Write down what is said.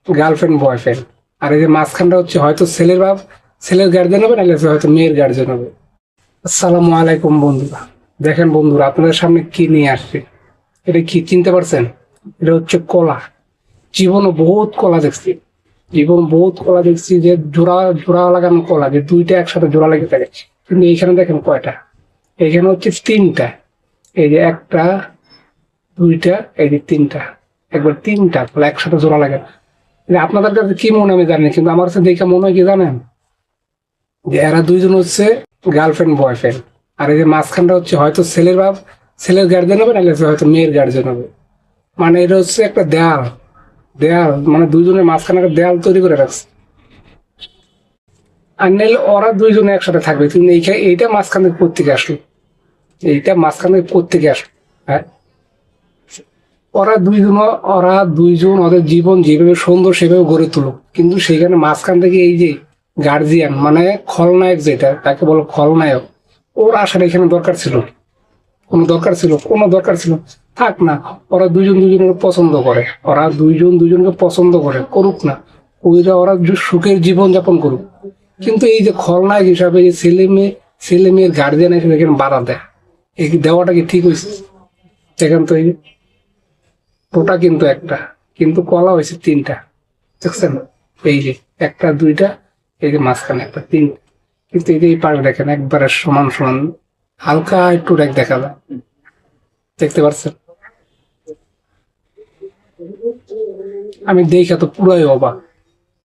Girlfriend boyfriend. আর এই যে মাঝখানটা হচ্ছে হয়তো ছেলের বাপ, ছেলের গার্জেন হবে, নাহলে হয়তো মেয়ের গার্জেন হবে। আসসালামু আলাইকুম বন্ধুরা। দেখেন বন্ধুরা, আপনাদের সামনে কি নিয়ে আসছে, এটা কি চিনতে পারছেন? এটা হচ্ছে কলা। জীবনে বহুত কলা দেখছি, জীবন বহুত কলা দেখছি, যে জোড়া জোড়া লাগানো কলা, যে দুইটা একসাথে জোড়া লেগে থাকে। কিন্তু এইখানে দেখেন কয়টা, এইখানে হচ্ছে তিনটা। এই যে একটা, দুইটা, এই যে তিনটা, একবার তিনটা কলা একসাথে জোড়া লাগে। আপনাদের কাছে কি মনে হয় আমি জানি না, কিন্তু আমার কাছে দেখে মনে হয় কি জানেন, যে এরা দুইজন হচ্ছে গার্লফ্রেন্ড বয়ফ্রেন্ড। আর এই যে মাঝখানটা হচ্ছে হয়তো ছেলের বাপ, ছেলের গার্জেন হবে, নাহলে হয়তো মেয়ের গার্জেন হবে। মানে এটা হচ্ছে একটা দেয়াল, দেয়াল মানে দুইজনের মাঝখানে একটা দেয়াল তৈরি করে রাখছে। আর নাহলে ওরা দুইজনে একসাথে থাকবে, কিন্তু এইটা মাঝখান থেকে কোত্থেকে আসলো? এইটা মাঝখান থেকে কোত্থেকে আসলো? হ্যাঁ, ওরা দুইজন ওদের জীবন যেভাবে সুন্দর সেভাবে গড়ে তুলুক, কিন্তু সেইখানে মাঝখান থেকে এই যে গার্জিয়ান মানে খলনায়ক, যেটা তাকে বলো খলনায়ক, ওর আসার এখানে দরকার ছিল? কোনো দরকার ছিল? থাক না, ওরা দুইজন দুজনকে পছন্দ করে, ওরা দুইজন দুজনকে পছন্দ করে, করুক না, ওরা সুখের জীবন যাপন করুক। কিন্তু এই যে খলনায়ক হিসাবে যে ছেলে মেয়ের গার্জিয়ান হিসেবে এখানে বাধা দেয়, এই দেওয়াটা কি ঠিক হয়েছে? দেখেন তো, এই ওটা কিন্তু একটা, কিন্তু কলা হয়েছে তিনটা, দেখছেন? এই যে একটা, দুইটা, এই যে মাঝখানে একটা, তিন। কিন্তু এই যে এই পাশে দেখেন একবারে সমান সমান, হালকা একটু দেখা যায়, দেখতে পাচ্ছেন? আমি দেখে তো পুরাই অবাক।